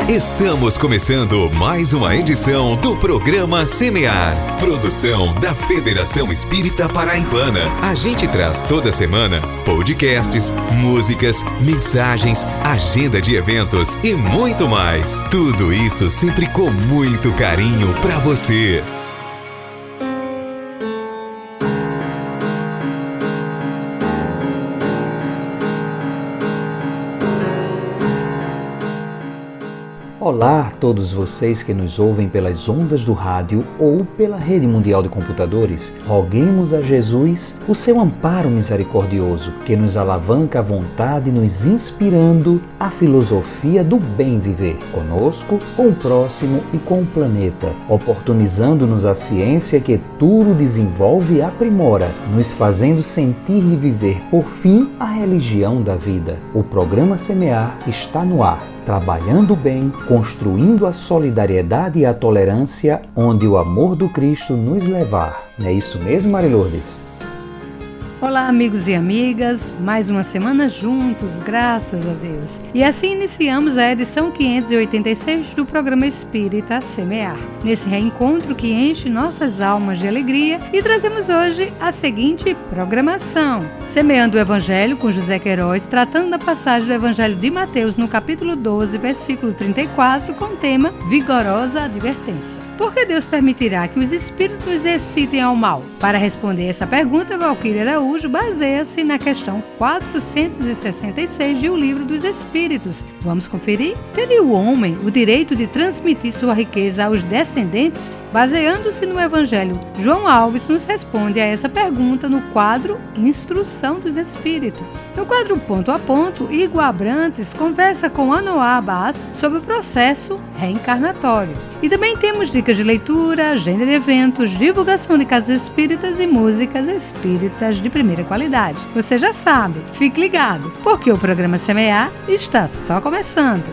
Estamos começando mais uma edição do programa Semear, produção da Federação Espírita Paraibana. A gente traz toda semana podcasts, músicas, mensagens, agenda de eventos e muito mais. Tudo isso sempre com muito carinho para você. Olá a todos vocês que nos ouvem pelas ondas do rádio ou pela rede mundial de computadores. Roguemos a Jesus o seu amparo misericordioso, que nos alavanca à vontade, nos inspirando a filosofia do bem viver, conosco, com o próximo e com o planeta, oportunizando-nos a ciência que tudo desenvolve e aprimora, nos fazendo sentir e viver, por fim, a religião da vida. O programa Semear está no ar, trabalhando bem, construindo a solidariedade e a tolerância, onde o amor do Cristo nos levar. Não é isso mesmo, Mari Lourdes? Olá, amigos e amigas, mais uma semana juntos, graças a Deus. E assim iniciamos a edição 586 do programa Espírita Semear. Nesse reencontro que enche nossas almas de alegria, e trazemos hoje a seguinte programação. Semeando o Evangelho com José Queiroz, tratando da passagem do Evangelho de Mateus no capítulo 12, versículo 34, com o tema Vigorosa Advertência. Por que Deus permitirá que os espíritos excitem ao mal? Para responder essa pergunta, Valquíria Araújo baseia-se na questão 466 de O Livro dos Espíritos. Vamos conferir? Teria o homem o direito de transmitir sua riqueza aos descendentes? Baseando-se no Evangelho, João Alves nos responde a essa pergunta no quadro Instrução dos Espíritos. No quadro Ponto a Ponto, Igor Abrantes conversa com Anoá Abbas sobre o processo reencarnatório. E também temos dicas de leitura, agenda de eventos, divulgação de casas espíritas e músicas espíritas de primeira qualidade. Você já sabe, fique ligado, porque o programa Semear está só começando.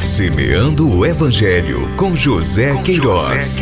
Semeando o Evangelho com José Queiroz.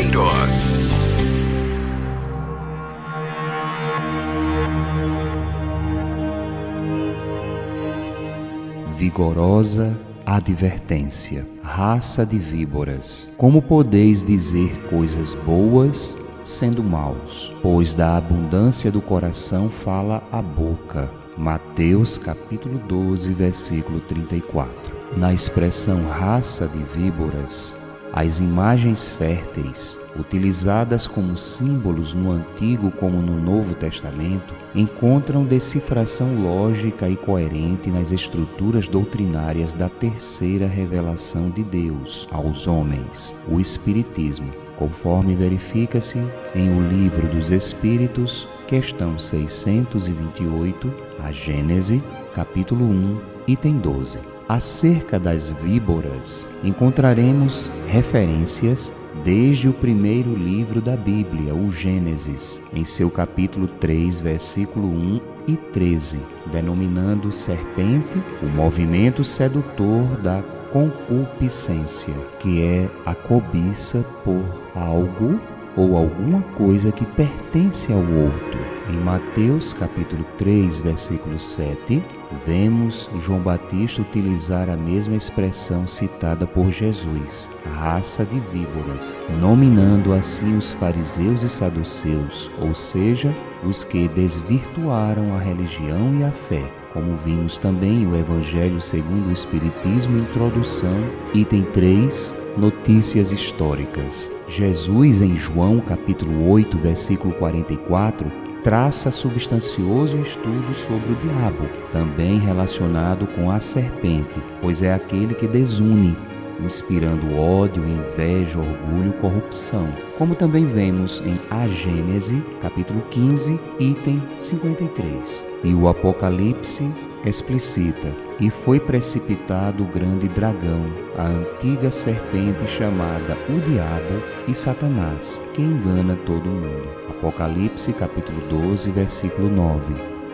Vigorosa advertência, raça de víboras, como podeis dizer coisas boas sendo maus? Pois da abundância do coração fala a boca. Mateus capítulo 12, versículo 34. Na expressão raça de víboras, as imagens férteis, utilizadas como símbolos no Antigo como no Novo Testamento, encontram decifração lógica e coerente nas estruturas doutrinárias da terceira revelação de Deus aos homens, o Espiritismo, conforme verifica-se em O Livro dos Espíritos, questão 628, a Gênese, capítulo 1, item 12. Acerca das víboras, encontraremos referências desde o primeiro livro da Bíblia, o Gênesis, em seu capítulo 3, versículo 1 e 13, denominando serpente o movimento sedutor da concupiscência, que é a cobiça por algo ou alguma coisa que pertence ao outro. Em Mateus capítulo 3, versículo 7, vemos João Batista utilizar a mesma expressão citada por Jesus, raça de víboras, nominando assim os fariseus e saduceus, ou seja, os que desvirtuaram a religião e a fé. Como vimos também o Evangelho segundo o Espiritismo, introdução, item 3, notícias históricas. Jesus, em João capítulo 8, versículo 44, traça substancioso estudo sobre o diabo, também relacionado com a serpente, pois é aquele que desune, inspirando ódio, inveja, orgulho, corrupção. Como também vemos em A Gênese, capítulo 15, item 53. E o Apocalipse explicita: e foi precipitado o grande dragão, a antiga serpente chamada o Diabo e Satanás, que engana todo mundo. Apocalipse capítulo 12, versículo 9.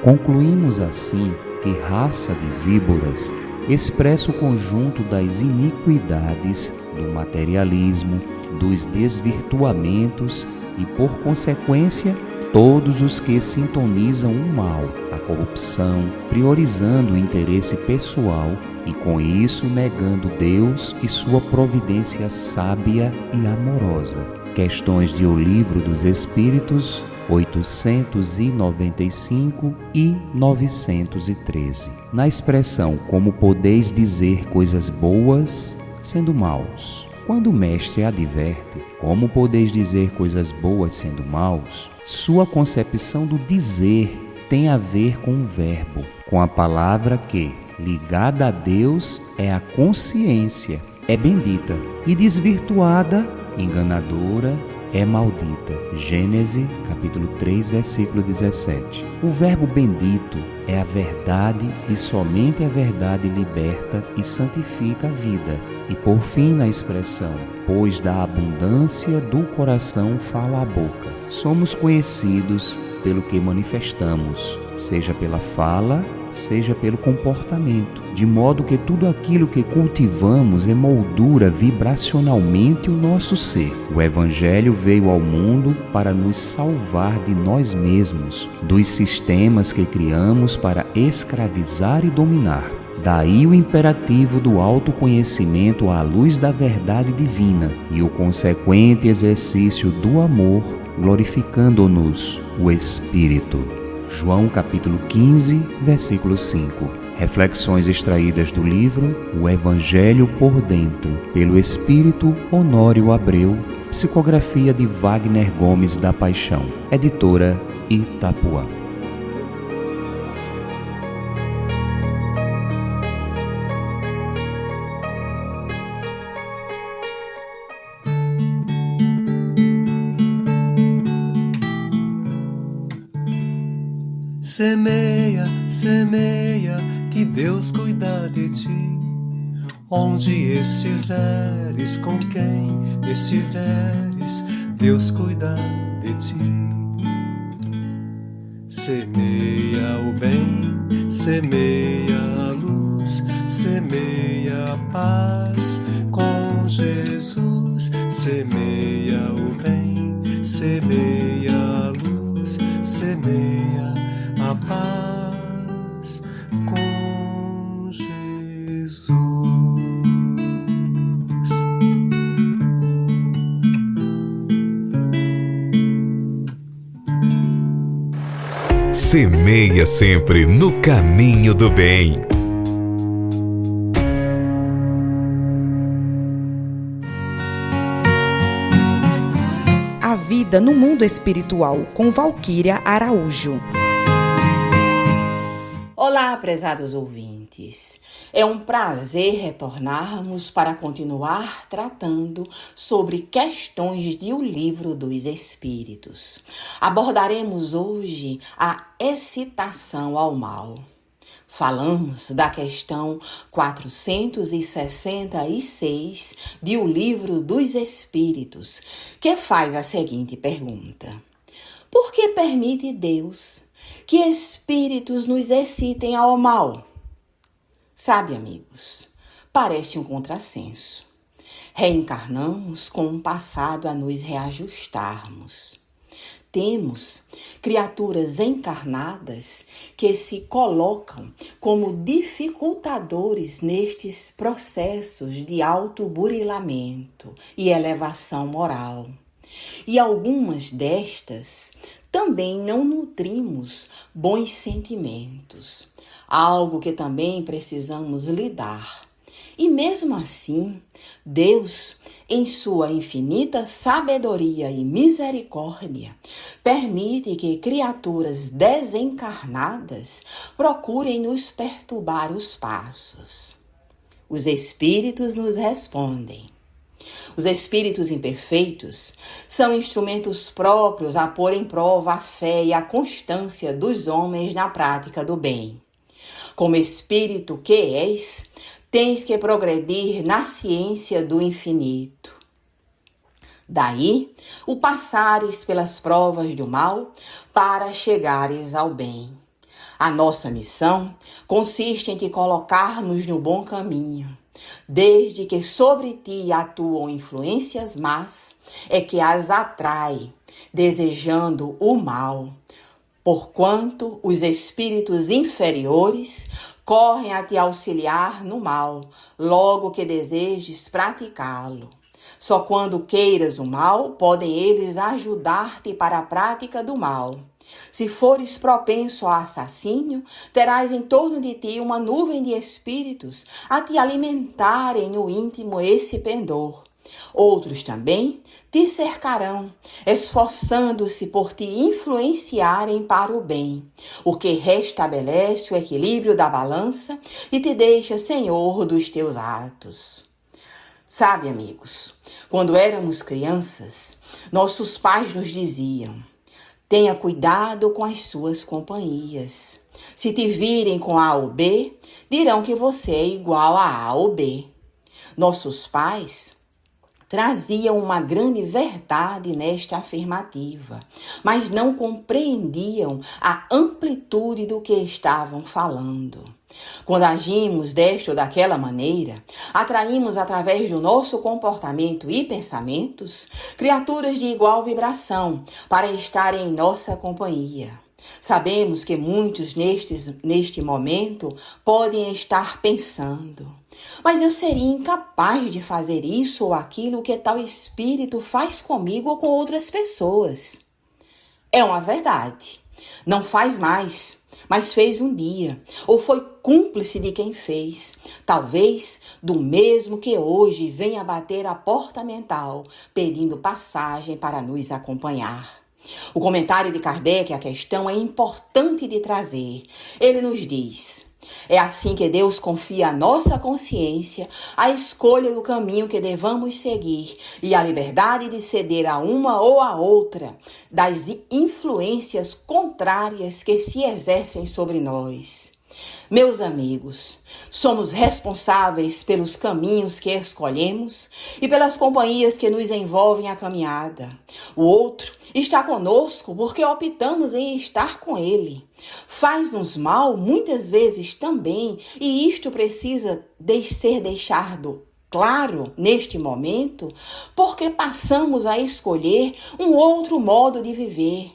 Concluímos assim que raça de víboras expressa o conjunto das iniquidades, do materialismo, dos desvirtuamentos e, por consequência, todos os que sintonizam o mal, a corrupção, priorizando o interesse pessoal e com isso negando Deus e sua providência sábia e amorosa. Questões de O Livro dos Espíritos, 895 e 913. Na expressão como podeis dizer coisas boas, sendo maus. Quando o mestre adverte, como podeis dizer coisas boas sendo maus, sua concepção do dizer tem a ver com o verbo, com a palavra que, ligada a Deus, é a consciência, é bendita, e desvirtuada, enganadora, é maldita. Gênesis, capítulo 3, versículo 17. O verbo bendito é a verdade e somente a verdade liberta e santifica a vida. E por fim na expressão, pois da abundância do coração fala a boca. Somos conhecidos pelo que manifestamos, seja pela fala, seja pelo comportamento, de modo que tudo aquilo que cultivamos emoldura vibracionalmente o nosso ser. O Evangelho veio ao mundo para nos salvar de nós mesmos, dos sistemas que criamos para escravizar e dominar. Daí o imperativo do autoconhecimento à luz da verdade divina e o consequente exercício do amor, glorificando-nos o Espírito. João capítulo 15, versículo 5. Reflexões extraídas do livro O Evangelho por Dentro, pelo Espírito Honório Abreu, psicografia de Wagner Gomes da Paixão, editora Itapuã. Semeia, semeia, que Deus cuida de ti. Onde estiveres, com quem estiveres, Deus cuida de ti. Semeia o bem, semeia a luz, semeia a paz com Jesus. Semeia o bem, semeia a luz, semeia a paz com Jesus. Semeia sempre no caminho do bem. A vida no mundo espiritual, com Valquíria Araújo. Olá, prezados ouvintes. É um prazer retornarmos para continuar tratando sobre questões de O Livro dos Espíritos. Abordaremos hoje a excitação ao mal. Falamos da questão 466 de O Livro dos Espíritos, que faz a seguinte pergunta: por que permite Deus que espíritos nos excitem ao mal? Sabe, amigos, parece um contrassenso. Reencarnamos com um passado a nos reajustarmos. Temos criaturas encarnadas que se colocam como dificultadores nestes processos de autoburilamento e elevação moral. E algumas destas também não nutrimos bons sentimentos, algo que também precisamos lidar. E mesmo assim, Deus, em sua infinita sabedoria e misericórdia, permite que criaturas desencarnadas procurem nos perturbar os passos. Os espíritos nos respondem. Os espíritos imperfeitos são instrumentos próprios a pôr em prova a fé e a constância dos homens na prática do bem. Como espírito que és, tens que progredir na ciência do infinito. Daí, o passares pelas provas do mal para chegares ao bem. A nossa missão consiste em te colocarmos no bom caminho. Desde que sobre ti atuam influências más, é que as atrai, desejando o mal, porquanto os espíritos inferiores correm a te auxiliar no mal, logo que desejes praticá-lo. Só quando queiras o mal, podem eles ajudar-te para a prática do mal. Se fores propenso ao assassínio, terás em torno de ti uma nuvem de espíritos a te alimentarem no íntimo esse pendor. Outros também te cercarão, esforçando-se por te influenciarem para o bem, o que restabelece o equilíbrio da balança e te deixa senhor dos teus atos. Sabe, amigos, quando éramos crianças, nossos pais nos diziam: tenha cuidado com as suas companhias. Se te virem com A ou B, dirão que você é igual a A ou B. Nossos pais traziam uma grande verdade nesta afirmativa, mas não compreendiam a amplitude do que estavam falando. Quando agimos desta ou daquela maneira, atraímos através do nosso comportamento e pensamentos criaturas de igual vibração para estarem em nossa companhia. Sabemos que muitos neste momento podem estar pensando: mas eu seria incapaz de fazer isso ou aquilo que tal espírito faz comigo ou com outras pessoas. É uma verdade. Não faz mais, mas fez um dia, ou foi cúmplice de quem fez, talvez do mesmo que hoje venha bater a porta mental, pedindo passagem para nos acompanhar. O comentário de Kardec à questão é importante de trazer. Ele nos diz: é assim que Deus confia à nossa consciência a escolha do caminho que devamos seguir e a liberdade de ceder a uma ou a outra das influências contrárias que se exercem sobre nós. Meus amigos, somos responsáveis pelos caminhos que escolhemos e pelas companhias que nos envolvem a caminhada. O outro está conosco porque optamos em estar com ele. Faz-nos mal muitas vezes também, e isto precisa ser deixado claro neste momento, porque passamos a escolher um outro modo de viver.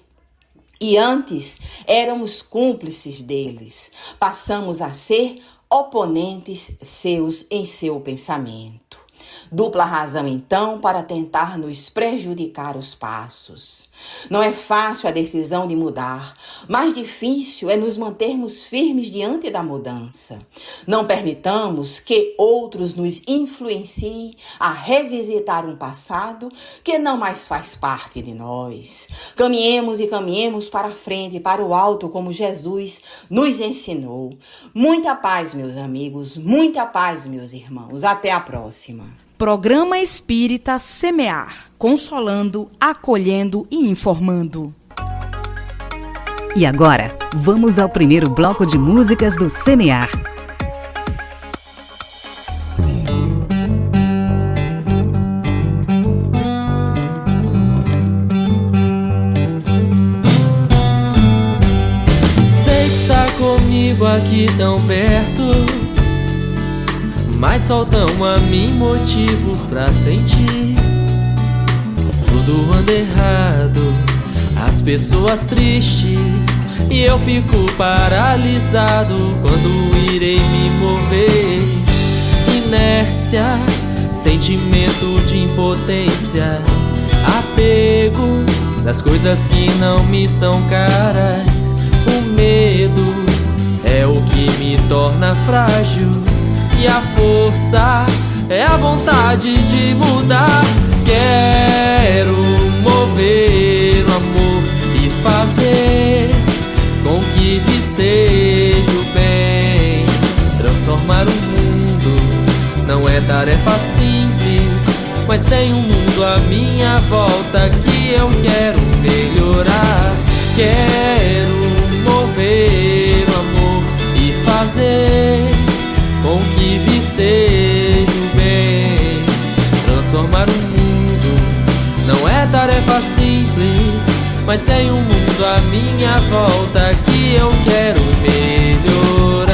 E antes éramos cúmplices deles, passamos a ser oponentes seus em seu pensamento. Dupla razão, então, para tentar nos prejudicar os passos. Não é fácil a decisão de mudar, mais difícil é nos mantermos firmes diante da mudança. Não permitamos que outros nos influenciem a revisitar um passado que não mais faz parte de nós. Caminhemos e caminhemos para a frente, para o alto, como Jesus nos ensinou. Muita paz, meus amigos, muita paz, meus irmãos. Até a próxima. Programa Espírita Semear, consolando, acolhendo e informando. E agora, vamos ao primeiro bloco de músicas do Semear. Sei que está comigo aqui tão perto, mas faltam a mim motivos pra sentir. Tudo anda errado, as pessoas tristes, e eu fico paralisado quando irei me mover. Inércia, sentimento de impotência, apego das coisas que não me são caras. O medo é o que me torna frágil, e a força é a vontade de mudar. Quero mover o amor e fazer com que lhe seja o bem. Transformar o mundo não é tarefa simples, mas tem um mundo à minha volta que eu quero melhorar. Quero mover o amor e fazer com que lhe seja o bem. Transformar o mundo não é tarefa simples, mas tem um mundo à minha volta que eu quero melhorar.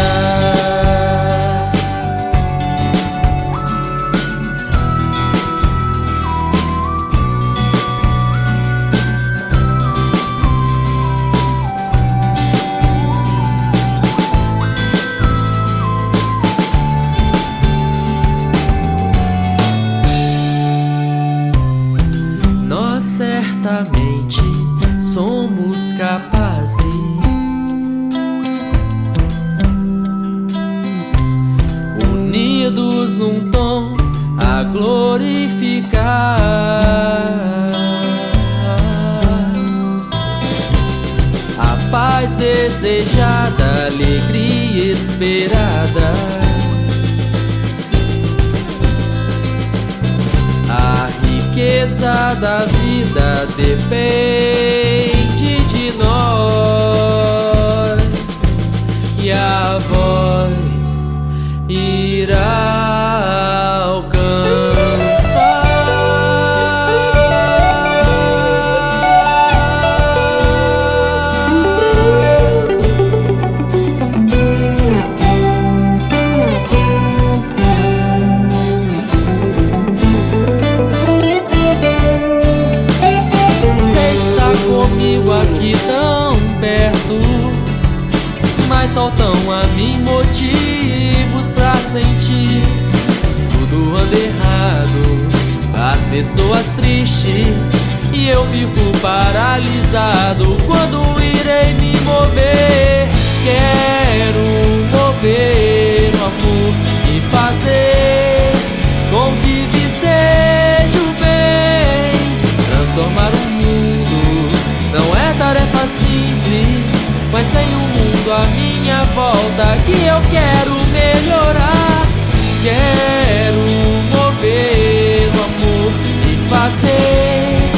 paz desejada, alegria esperada. A riqueza da vida depende de nós, e a voz irá alcançar. Aqui tão perto, mas faltam a mim motivos pra sentir. Tudo anda errado, as pessoas tristes, e eu fico paralisado. Quando irei me mover? Quero mover o amor e fazer com que seja o bem, transformar o mundo. Não é tarefa simples, mas tem um mundo à minha volta que eu quero melhorar. Quero mover o amor e fazer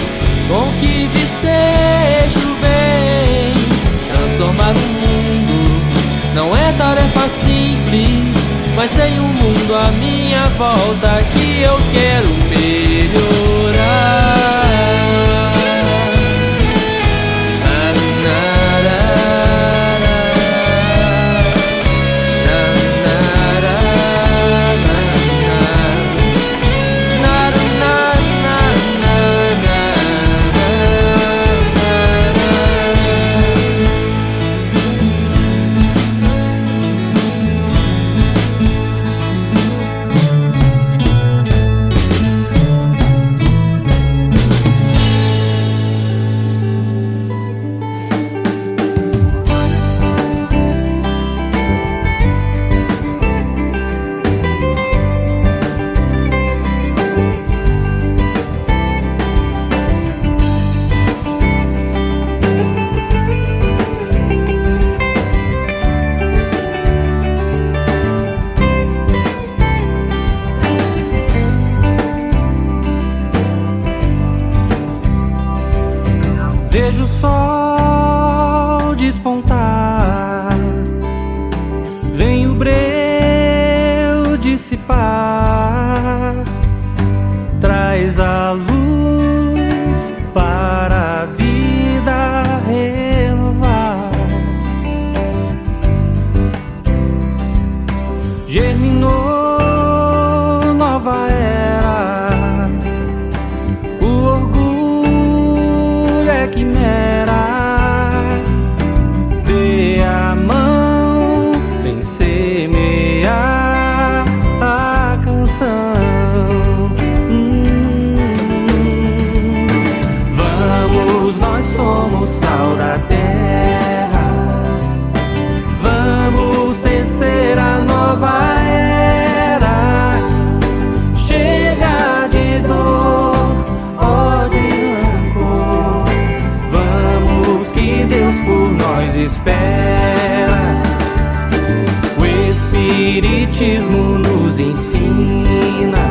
com que seja o bem, transformar o mundo. Não é tarefa simples, mas tem um mundo à minha volta que eu quero melhorar. Vejo o sol despontar, vem o breu dissipar, traz a luz para a vida renovar. Germinou nova era, o orgulho é quimera. Dê a mão, vem semear a canção. Vamos, nós somos sal da terra, vamos tecer a nova era. Chega de dor, ódio, rancor, vamos que Deus por nós espera. O Espiritismo nos ensina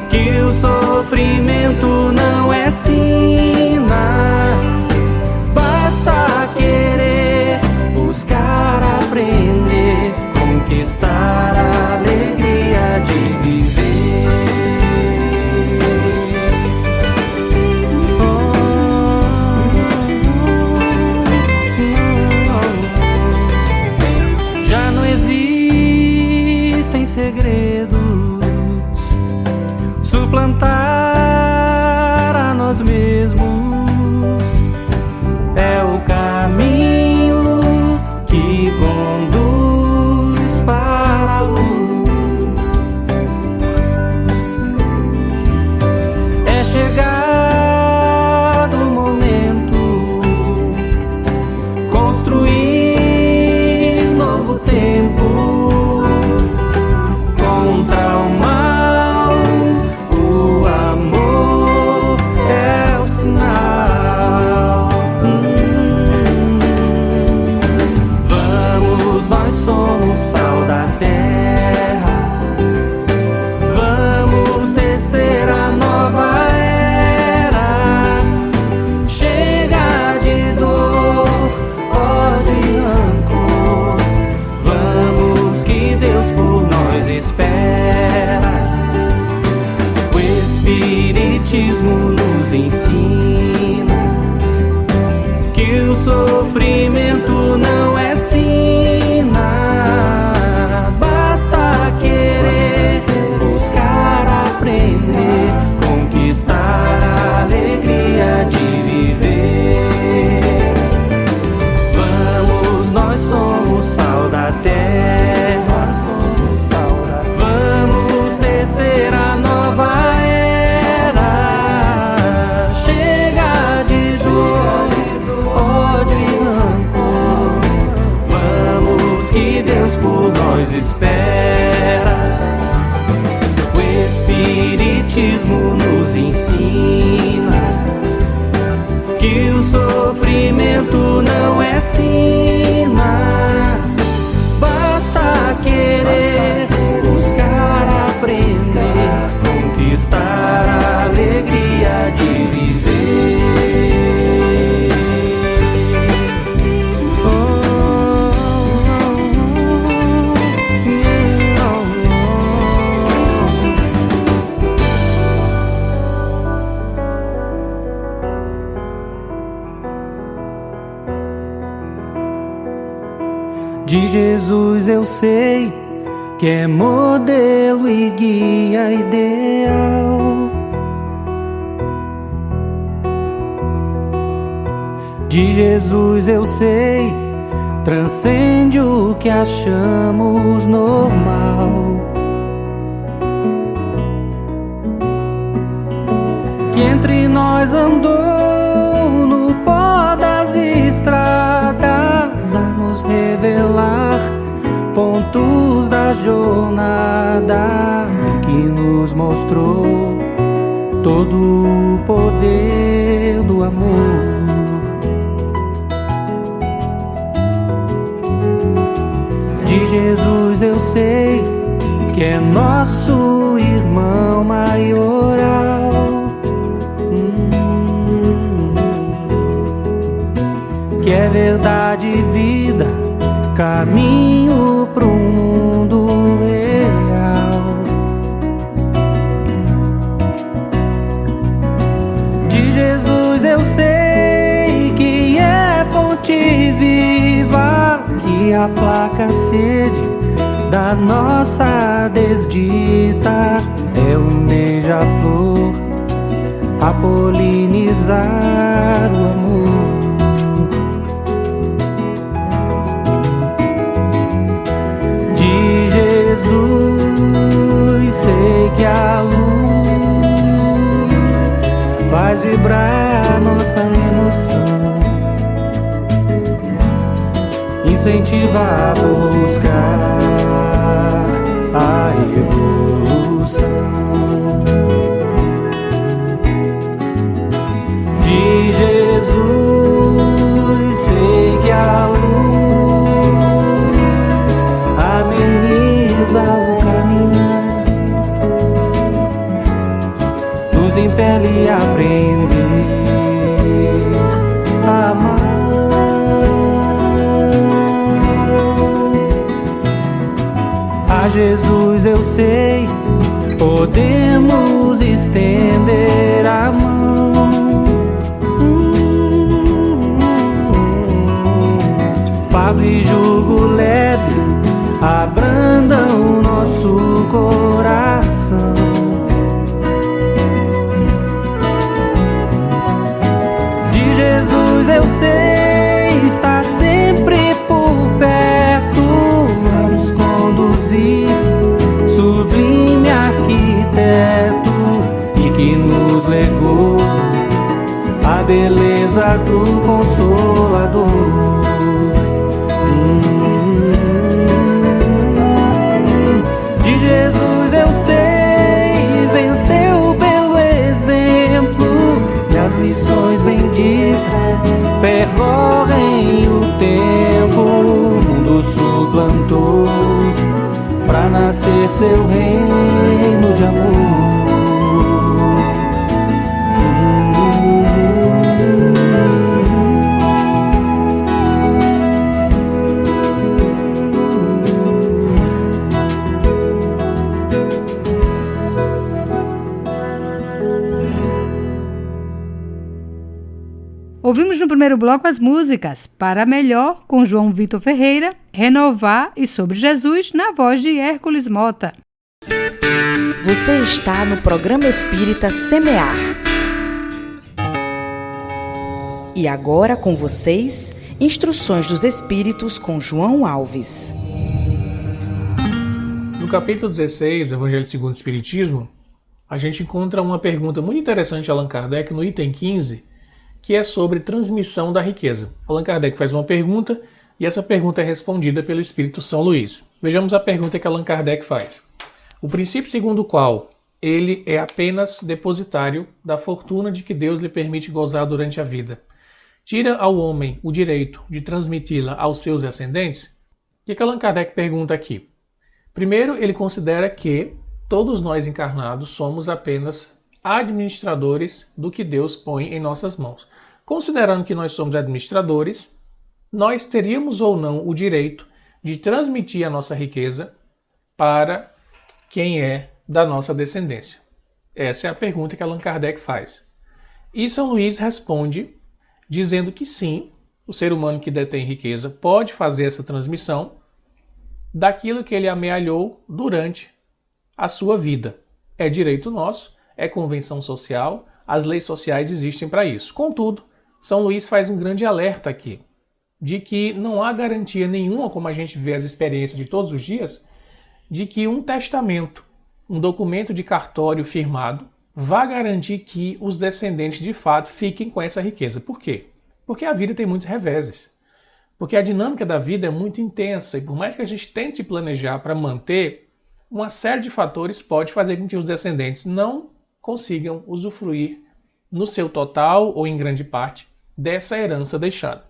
que o sofrimento não é sina. Basta querer, buscar, aprender, conquistar a alegria de viver. Já não existe sofrimento não é sina. Basta querer, buscar, aprender, conquistar a alegria de viver. Vamos, nós somos sal da terra. Vamos tecer a nova era. Chega de jogo, ódio e rancor. Vamos que Deus por nós espera. O Espiritismo nos ensina que o sofrimento não é sina. Basta querer, buscar, aprender, conquistar a alegria de viver. De Jesus eu sei que é modelo e guia ideal. De Jesus eu sei, transcende o que achamos normal. Que entre nós andou no pó das estradas a nos revelar pontos da jornada e que nos mostrou todo o poder do amor. De Jesus eu sei que é nosso irmão maioral. Que é verdade e vida, caminho pro mundo real. De Jesus eu sei que é fonte viva, que aplaca a sede da nossa desdita. É um beija-flor a polinizar o amor. De Jesus sei que a luz faz vibrar nossa emoção, incentiva a buscar a evolução. De Jesus sei que a luz ameniza o caminho, nos impele a aprender a amar. A Jesus eu sei, podemos estender a mão. Fardo e jugo leve abrandam o nosso coração. De Jesus eu sei, está sempre por perto a nos conduzir, sublime arquiteto, e que nos legou a beleza do Consolador. De Jesus eu sei, venceu pelo exemplo, e as lições benditas percorrem o tempo. O mundo suplantou pra nascer seu reino de amor. Ouvimos no primeiro bloco as músicas Para Melhor, com João Vitor Ferreira, Renovar e Sobre Jesus, na voz de Hércules Mota. Você está no programa Espírita Semear. E agora com vocês, Instruções dos Espíritos com João Alves. No capítulo 16, Evangelho segundo o Espiritismo, a gente encontra uma pergunta muito interessante de Allan Kardec no item 15, que é sobre transmissão da riqueza. Allan Kardec faz uma pergunta e essa pergunta é respondida pelo Espírito São Luís. Vejamos a pergunta que Allan Kardec faz. O princípio segundo o qual ele é apenas depositário da fortuna de que Deus lhe permite gozar durante a vida, tira ao homem o direito de transmiti-la aos seus descendentes? O que Allan Kardec pergunta aqui? Primeiro, ele considera que todos nós encarnados somos apenas administradores do que Deus põe em nossas mãos. Considerando que nós somos administradores, nós teríamos ou não o direito de transmitir a nossa riqueza para quem é da nossa descendência? Essa é a pergunta que Allan Kardec faz. E São Luís responde dizendo que sim, o ser humano que detém riqueza pode fazer essa transmissão daquilo que ele amealhou durante a sua vida. É direito nosso, é convenção social, as leis sociais existem para isso. Contudo, São Luís faz um grande alerta aqui, de que não há garantia nenhuma, como a gente vê as experiências de todos os dias, de que um testamento, um documento de cartório firmado, vá garantir que os descendentes de fato fiquem com essa riqueza. Por quê? Porque a vida tem muitos reveses. Porque a dinâmica da vida é muito intensa e por mais que a gente tente se planejar para manter, uma série de fatores pode fazer com que os descendentes não consigam usufruir no seu total ou em grande parte dessa herança deixada.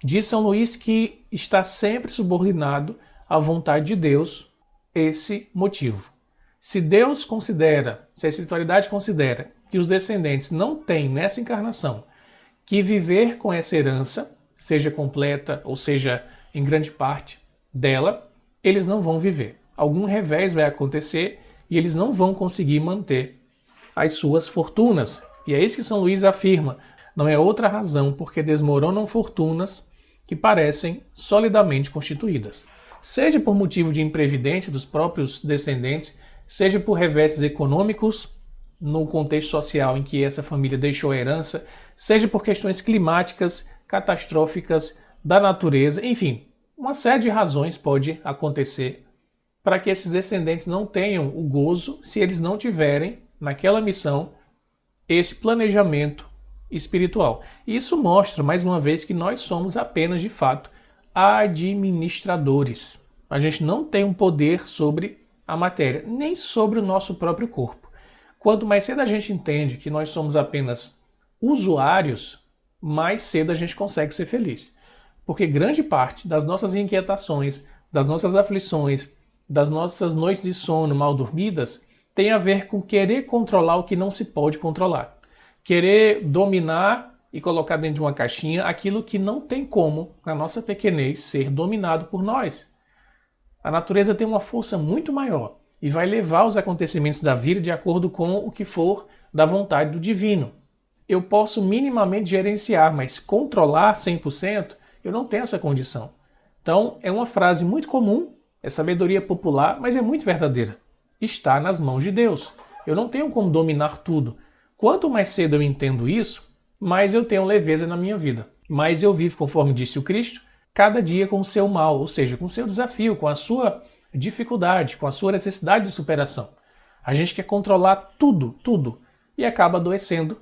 Diz São Luís que está sempre subordinado à vontade de Deus esse motivo. Se Deus considera, se a espiritualidade considera que os descendentes não têm nessa encarnação que viver com essa herança, seja completa ou seja em grande parte dela, eles não vão viver. Algum revés vai acontecer e eles não vão conseguir manter as suas fortunas. E é isso que São Luís afirma. Não é outra razão porque desmoronam fortunas que parecem solidamente constituídas. Seja por motivo de imprevidência dos próprios descendentes, seja por reveses econômicos no contexto social em que essa família deixou a herança, seja por questões climáticas, catastróficas, da natureza, enfim, uma série de razões pode acontecer para que esses descendentes não tenham o gozo se eles não tiverem, naquela missão, esse planejamento espiritual. E isso mostra, mais uma vez, que nós somos apenas, de fato, administradores. A gente não tem um poder sobre a matéria, nem sobre o nosso próprio corpo. Quanto mais cedo a gente entende que nós somos apenas usuários, mais cedo a gente consegue ser feliz. Porque grande parte das nossas inquietações, das nossas aflições, das nossas noites de sono mal dormidas, tem a ver com querer controlar o que não se pode controlar. Querer dominar e colocar dentro de uma caixinha aquilo que não tem como, na nossa pequenez, ser dominado por nós. A natureza tem uma força muito maior e vai levar os acontecimentos da vida de acordo com o que for da vontade do divino. Eu posso minimamente gerenciar, mas controlar 100%, eu não tenho essa condição. Então, é uma frase muito comum, é sabedoria popular, mas é muito verdadeira. Está nas mãos de Deus. Eu não tenho como dominar tudo. Quanto mais cedo eu entendo isso, mais eu tenho leveza na minha vida. Mais eu vivo, conforme disse o Cristo, cada dia com o seu mal, ou seja, com o seu desafio, com a sua dificuldade, com a sua necessidade de superação. A gente quer controlar tudo, e acaba adoecendo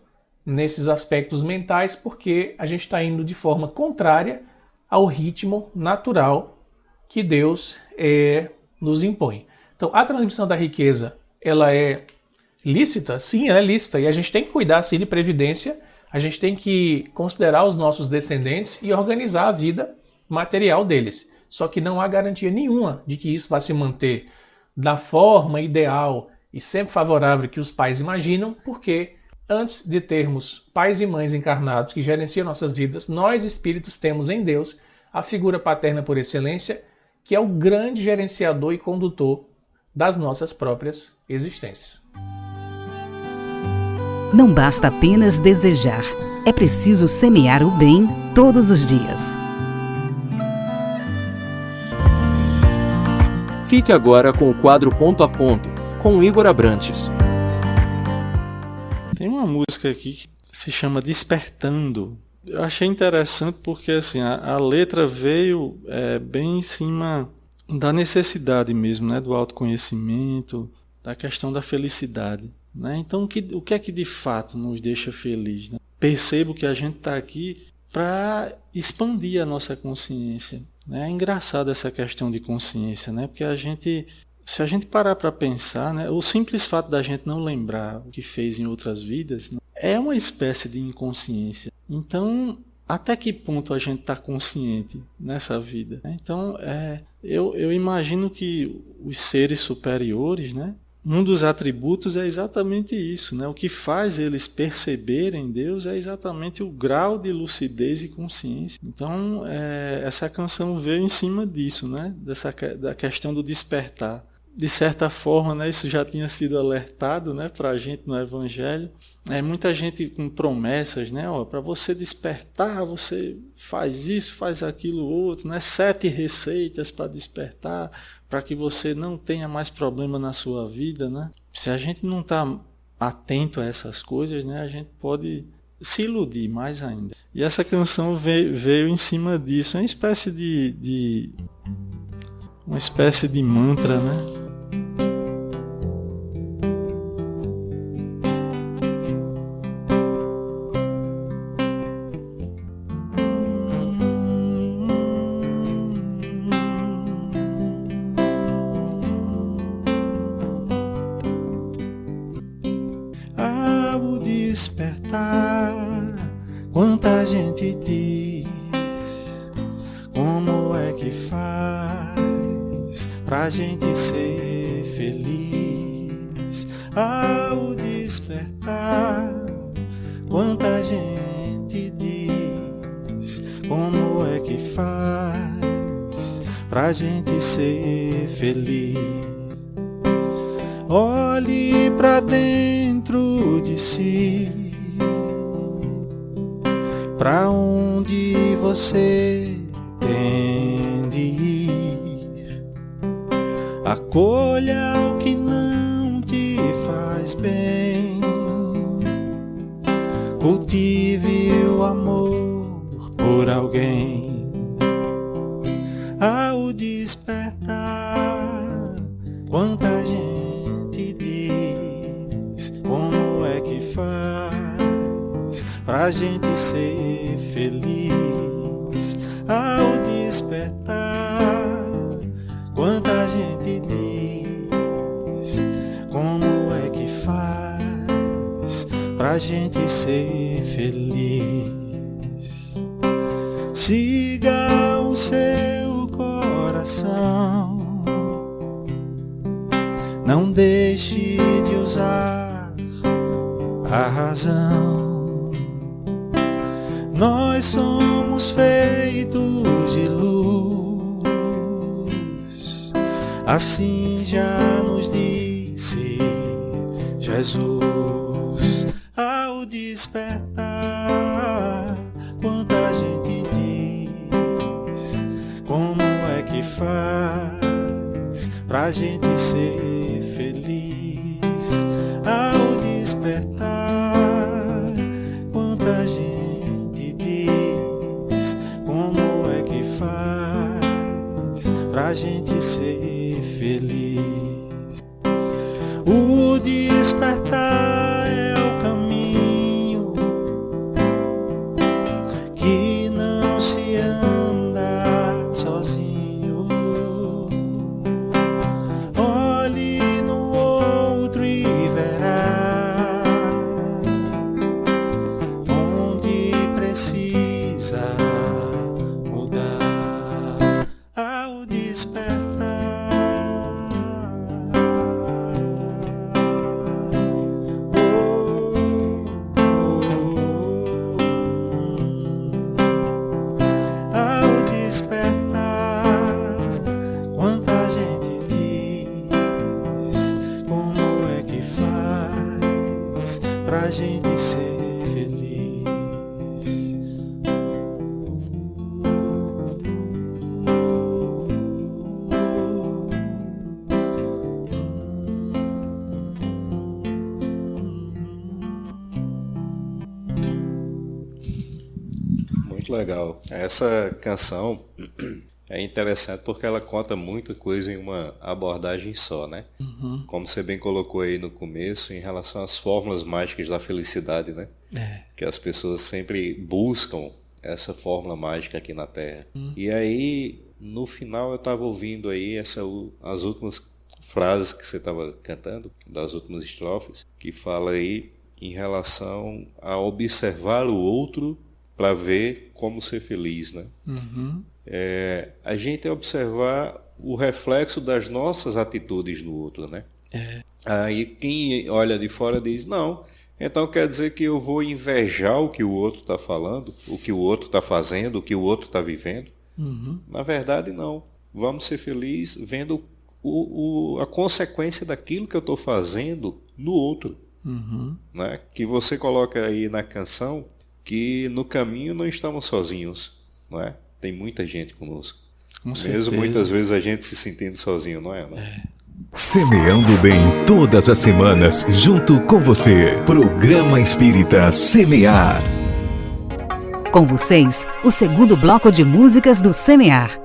nesses aspectos mentais porque a gente está indo de forma contrária ao ritmo natural que Deus nos impõe. Então, a transmissão da riqueza, ela é lícita? Sim, ela é lícita, e a gente tem que cuidar, sim, de previdência, a gente tem que considerar os nossos descendentes e organizar a vida material deles. Só que não há garantia nenhuma de que isso vai se manter da forma ideal e sempre favorável que os pais imaginam, porque antes de termos pais e mães encarnados que gerenciam nossas vidas, nós espíritos temos em Deus a figura paterna por excelência, que é o grande gerenciador e condutor das nossas próprias existências. Não basta apenas desejar, é preciso semear o bem todos os dias. Fique agora com o quadro Ponto a Ponto, com Igor Abrantes. Tem uma música aqui que se chama Despertando. Eu achei interessante porque assim, a letra veio bem em cima da necessidade mesmo, né, do autoconhecimento, da questão da felicidade. Né? Então, o que é que de fato nos deixa feliz? Né? Percebo que a gente está aqui para expandir a nossa consciência. É engraçado essa questão de consciência, né? Porque se a gente parar para pensar, né, o simples fato da gente não lembrar o que fez em outras vidas, né, é uma espécie de inconsciência. Então, até que ponto a gente está consciente nessa vida? Então, eu imagino que os seres superiores, né, um dos atributos é exatamente isso, né? O que faz eles perceberem Deus é exatamente o grau de lucidez e consciência. Então, essa canção veio em cima disso, né? Da questão do despertar. De certa forma, né, isso já tinha sido alertado, né, para a gente no Evangelho. Muita gente com promessas, né? Para você despertar, você faz isso, faz aquilo outro, né? 7 receitas para despertar, para que você não tenha mais problema na sua vida, né? Se a gente não está atento a essas coisas, né, a gente pode se iludir mais ainda. E essa canção veio em cima disso, uma espécie de mantra, né? Despertar, quanta gente diz, como é que faz pra gente ser feliz? Ao despertar, quanta gente diz, como é que faz pra gente ser feliz? Olhe pra dentro de si, pra onde você tem de ir. Acolha o que não te faz bem, cultive o amor por alguém. Ao despertar, quanta gente diz, como é que faz pra gente ser feliz? Ao despertar, quanta gente diz, como é que faz pra gente ser feliz? Siga o seu coração, não deixe de usar a razão. Nós somos feitos de luz, assim já nos disse Jesus. Ao despertar, quanta gente diz, como é que faz pra gente ser feliz? Ao despertar, quanta gente diz, como é que faz pra gente ser feliz? O despertar é o caminho que não se anda sozinho. Olhe no outro e verá onde precisa mudar. Ao despertar, muito legal. Essa canção é interessante porque ela conta muita coisa em uma abordagem só, né? Uhum. Como você bem colocou aí no começo, em relação às fórmulas mágicas da felicidade, né? Que as pessoas sempre buscam essa fórmula mágica aqui na Terra. E aí, no final, eu estava ouvindo aí as últimas frases que você estava cantando, das últimas estrofes, que fala aí em relação a observar o outro para ver como ser feliz, né? Uhum. A gente observar o reflexo das nossas atitudes no outro, né? Aí quem olha de fora diz, não, então quer dizer que eu vou invejar o que o outro está falando, o que o outro está fazendo, o que o outro está vivendo. Uhum. Na verdade, não. Vamos ser felizes vendo a consequência daquilo que eu estou fazendo no outro. Uhum. Né? Que você coloca aí na canção que no caminho não estamos sozinhos, não é? Tem muita gente conosco. Mesmo muitas vezes a gente se sentindo sozinho, não é? Não? Semeando bem todas as semanas, junto com você. Programa Espírita Semear. Com vocês, o segundo bloco de músicas do Semear.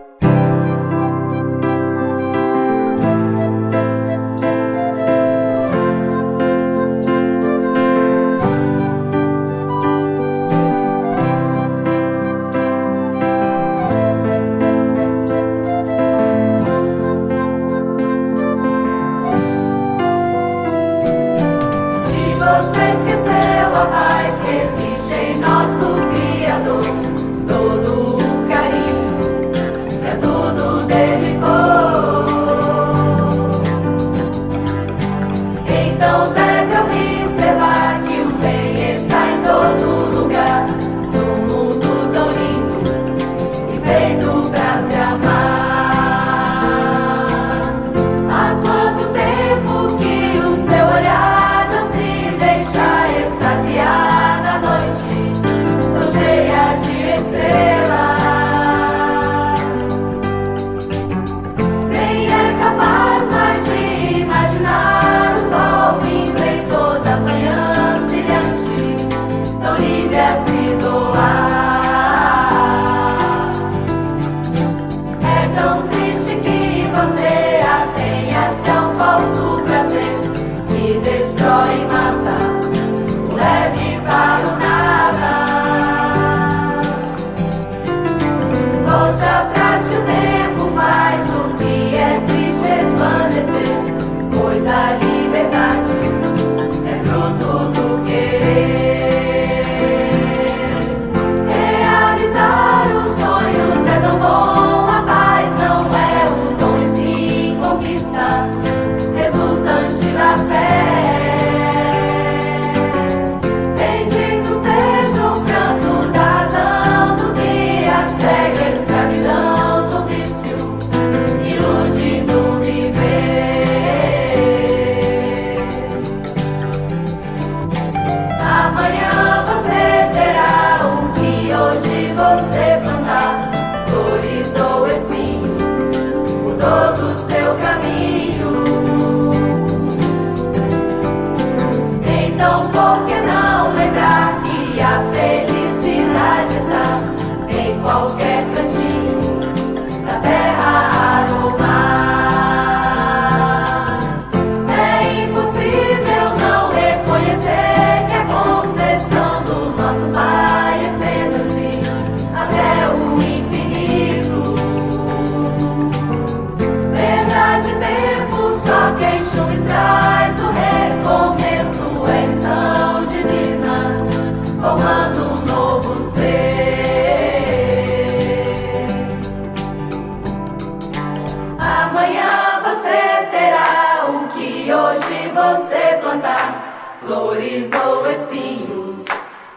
Flores ou espinhos,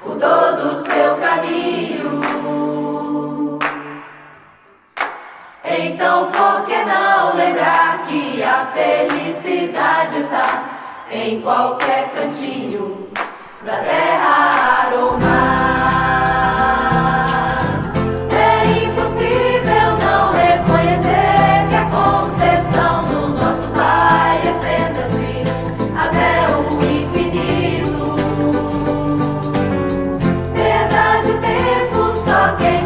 o todo o seu caminho. Então por que não lembrar que a felicidade está em qualquer cantinho da terra, ar ou mar? É impossível não reconhecer que a concessão do nosso Pai estenda-se até o infinito. Verdade, tempo, só quem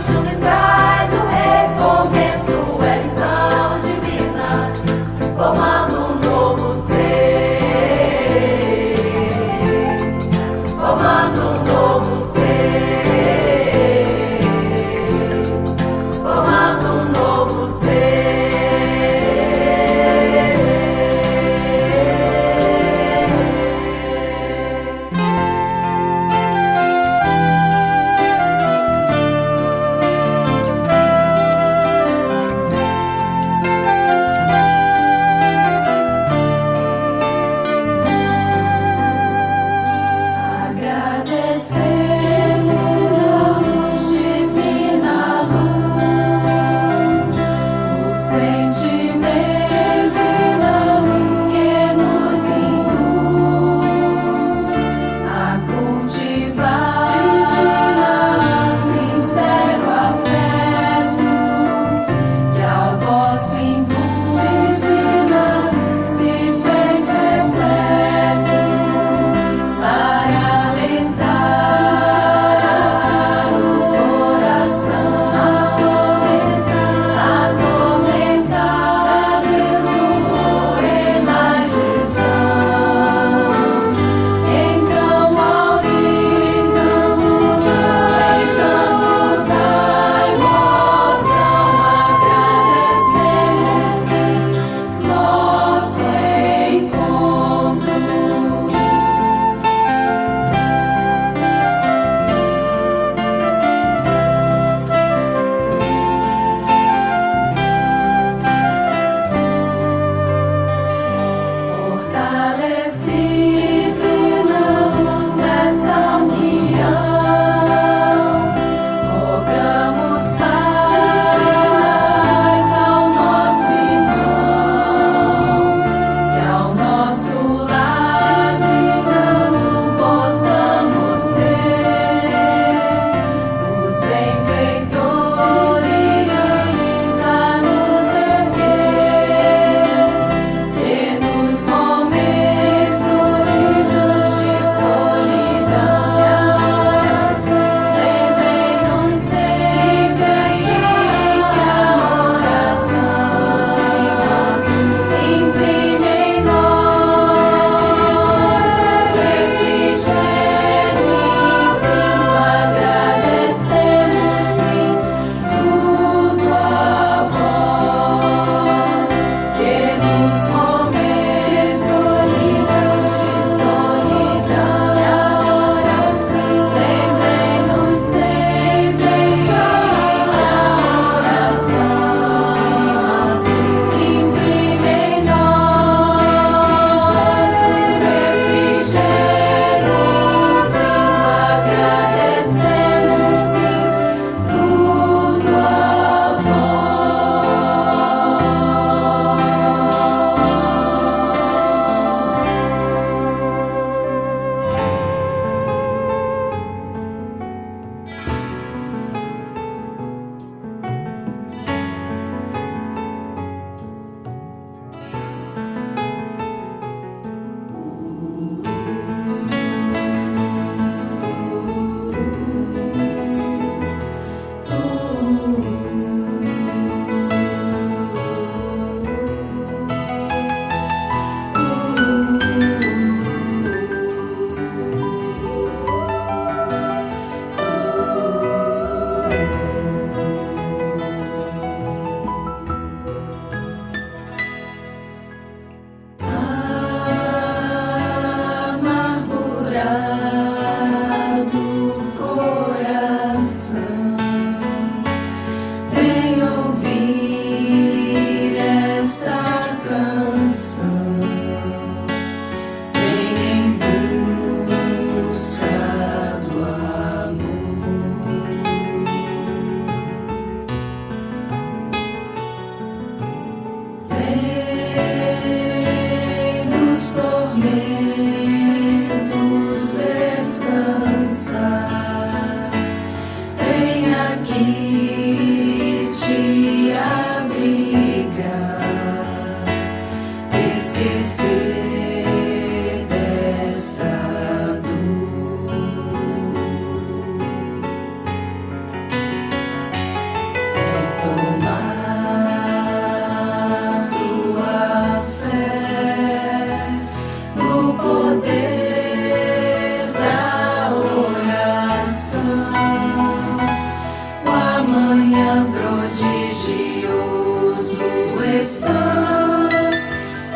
está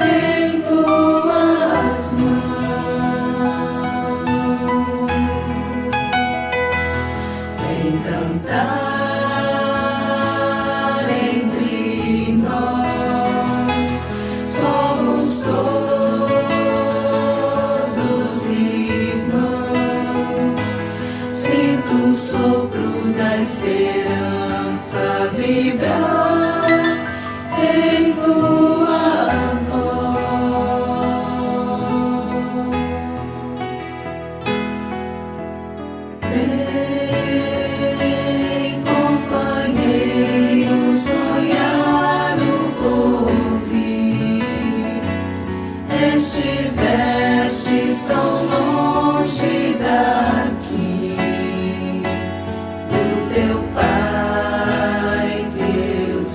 em tuas mãos. Vem cantar entre nós, somos todos irmãos. Sinto o sopro da esperança vibrar em tua voz. Vem, companheiro, sonhar o porvir. Estivestes tão longe daqui do teu Pai, Deus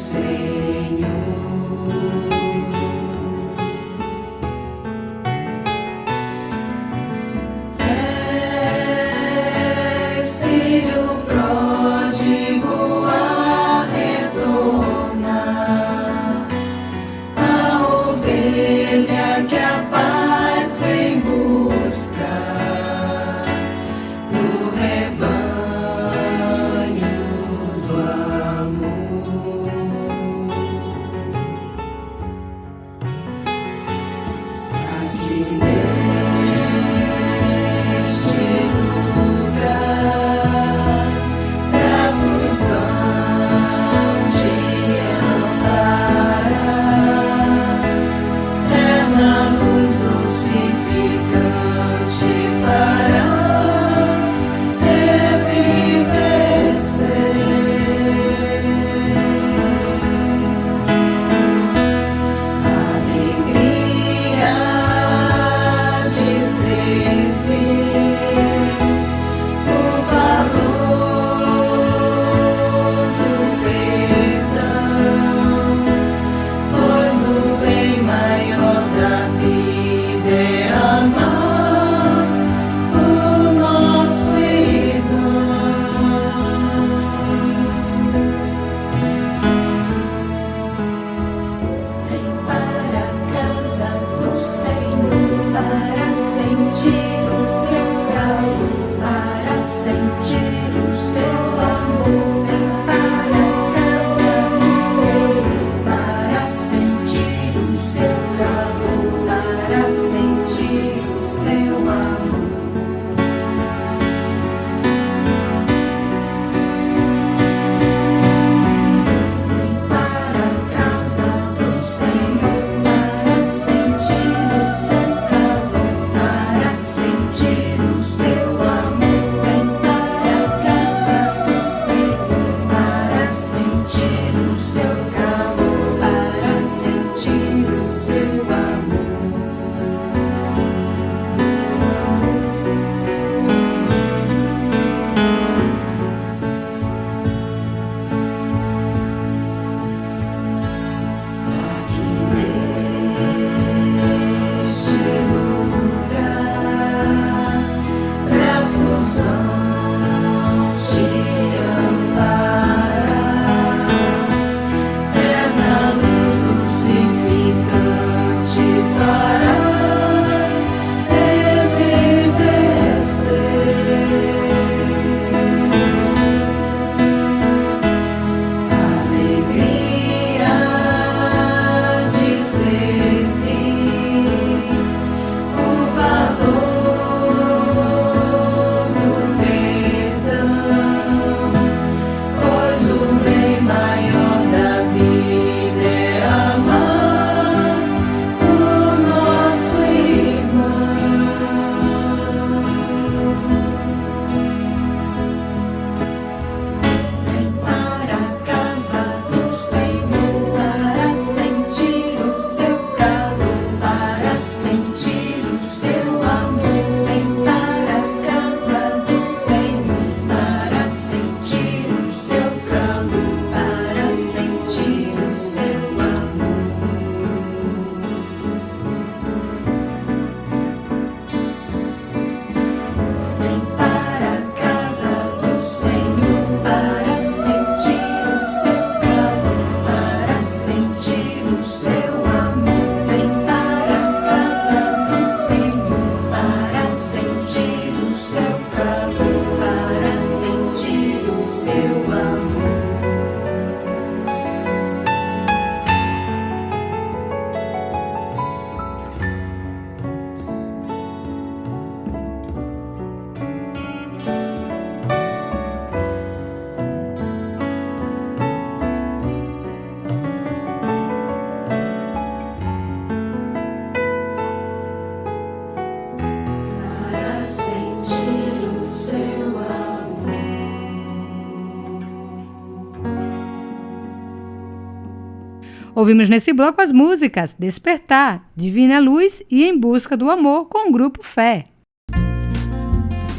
Ouvimos nesse bloco as músicas Despertar, Divina Luz e Em Busca do Amor com o grupo Fé.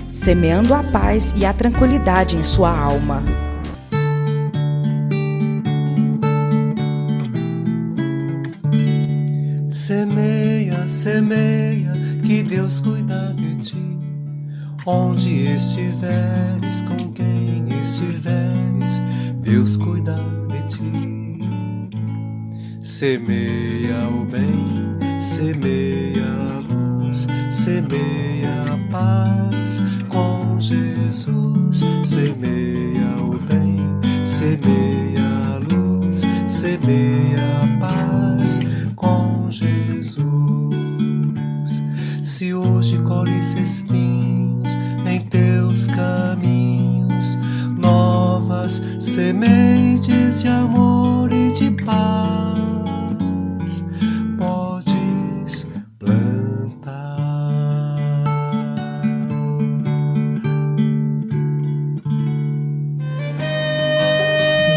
Semeando a paz e a tranquilidade em sua alma. Semeia, semeia, que Deus cuida de ti. Onde estiveres, com quem estiveres, Deus cuida de ti. Semeia o bem, semeia a luz, semeia a paz com Jesus. Semeia o bem, semeia a luz, semeia a paz com Jesus. Se hoje colhes espinhos em teus caminhos, novas sementes de amor e de paz podes plantar.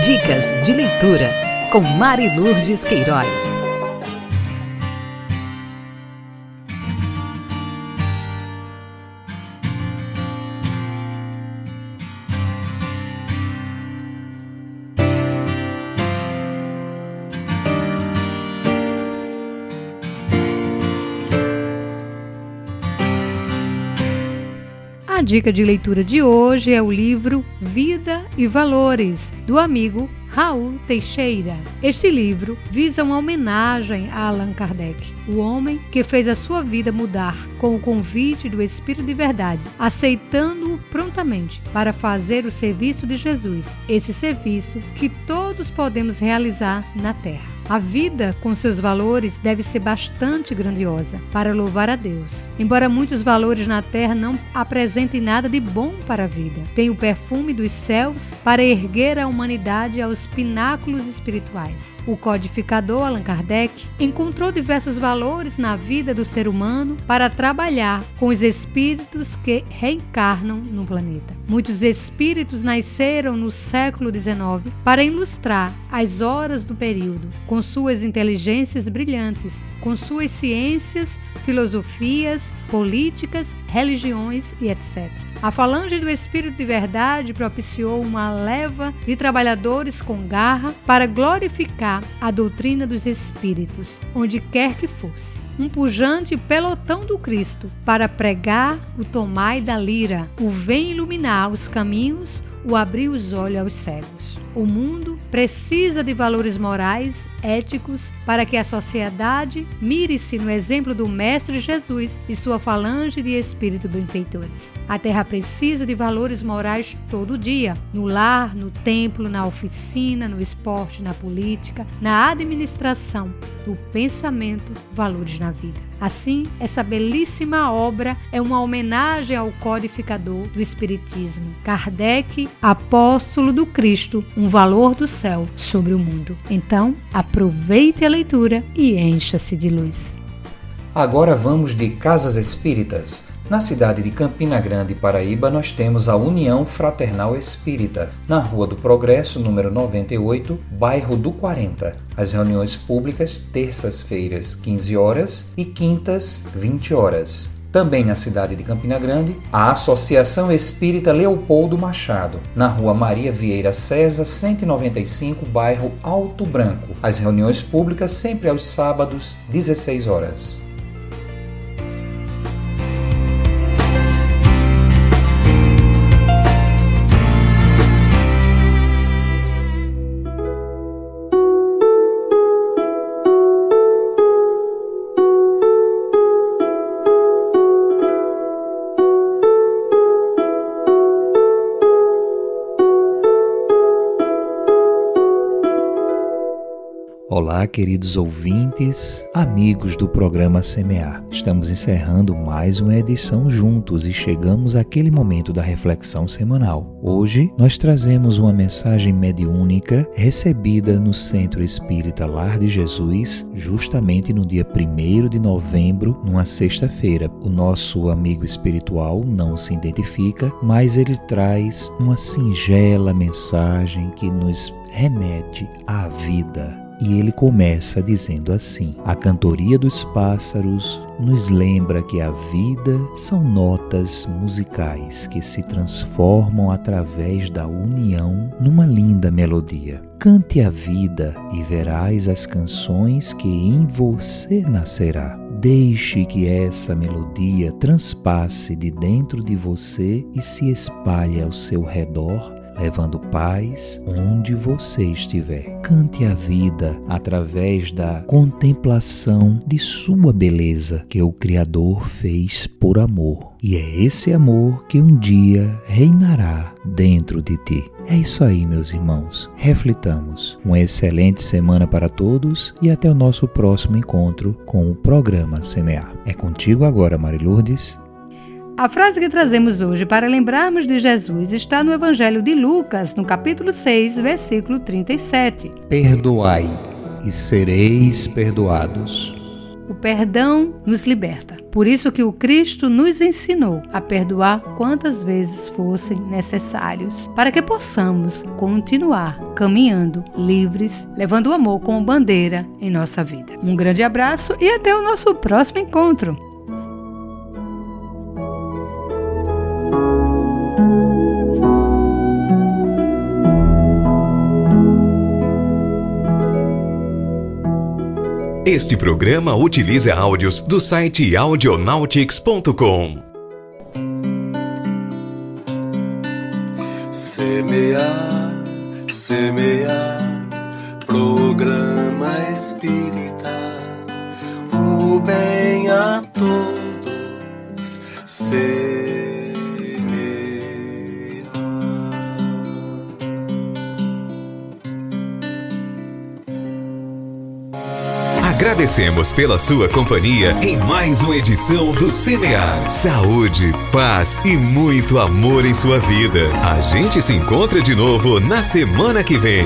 Dicas de leitura com Mari Lourdes Queiroz. A dica de leitura de hoje é o livro Vida e Valores, do amigo Raul Teixeira. Este livro visa uma homenagem a Allan Kardec, o homem que fez a sua vida mudar com o convite do Espírito de Verdade, aceitando-o prontamente para fazer o serviço de Jesus, esse serviço que todos podemos realizar na Terra. A vida, com seus valores, deve ser bastante grandiosa para louvar a Deus. Embora muitos valores na Terra não apresentem nada de bom para a vida, tem o perfume dos céus para erguer a humanidade aos pináculos espirituais. O codificador Allan Kardec encontrou diversos valores na vida do ser humano para trabalhar com os espíritos que reencarnam no planeta. Muitos espíritos nasceram no século XIX para ilustrar as horas do período, com suas inteligências brilhantes, com suas ciências, filosofias, políticas, religiões e etc. A falange do Espírito de Verdade propiciou uma leva de trabalhadores com garra para glorificar a doutrina dos Espíritos, onde quer que fosse. Um pujante pelotão do Cristo para pregar o tomai da lira, o vem iluminar os caminhos, o abrir os olhos aos cegos. O mundo precisa de valores morais, éticos, para que a sociedade mire-se no exemplo do Mestre Jesus e sua falange de espíritos benfeitores. A Terra precisa de valores morais todo dia, no lar, no templo, na oficina, no esporte, na política, na administração, no pensamento, valores na vida. Assim, essa belíssima obra é uma homenagem ao codificador do Espiritismo, Kardec, apóstolo do Cristo, um valor do céu sobre o mundo. Então, aproveite a leitura e encha-se de luz. Agora vamos de Casas Espíritas. Na cidade de Campina Grande, Paraíba, nós temos a União Fraternal Espírita, na Rua do Progresso, número 98, bairro do 40. As reuniões públicas, terças-feiras, 15 horas e quintas, 20 horas. Também na cidade de Campina Grande, a Associação Espírita Leopoldo Machado, na Rua Maria Vieira César, 195, bairro Alto Branco. As reuniões públicas sempre aos sábados, 16 horas. Olá, queridos ouvintes, amigos do programa Semear. Estamos encerrando mais uma edição juntos e chegamos àquele momento da reflexão semanal. Hoje, nós trazemos uma mensagem mediúnica recebida no Centro Espírita Lar de Jesus, justamente no dia 1º de novembro, numa sexta-feira. O nosso amigo espiritual não se identifica, mas ele traz uma singela mensagem que nos remete à vida. e ele começa dizendo assim: a cantoria dos pássaros nos lembra que a vida são notas musicais que se transformam através da união numa linda melodia. Cante a vida e verás as canções que em você nascerá. Deixe que essa melodia transpasse de dentro de você e se espalhe ao seu redor, levando paz onde você estiver. Cante a vida através da contemplação de sua beleza que o Criador fez por amor. E é esse amor que um dia reinará dentro de ti. É isso aí, meus irmãos. Reflitamos. Uma excelente semana para todos e até o nosso próximo encontro com o programa Semear. É contigo agora, Mari Lourdes. A frase que trazemos hoje para lembrarmos de Jesus está no Evangelho de Lucas, no capítulo 6, versículo 37. Perdoai e sereis perdoados. O perdão nos liberta. Por isso que o Cristo nos ensinou a perdoar quantas vezes fossem necessários, para que possamos continuar caminhando livres, levando o amor como bandeira em nossa vida. Um grande abraço e até o nosso próximo encontro. Este programa utiliza áudios do site audionautics.com. Semear, semear, programa espírita, o bem a todos semear. Agradecemos pela sua companhia em mais uma edição do Semear. Saúde, paz e muito amor em sua vida. A gente se encontra de novo na semana que vem.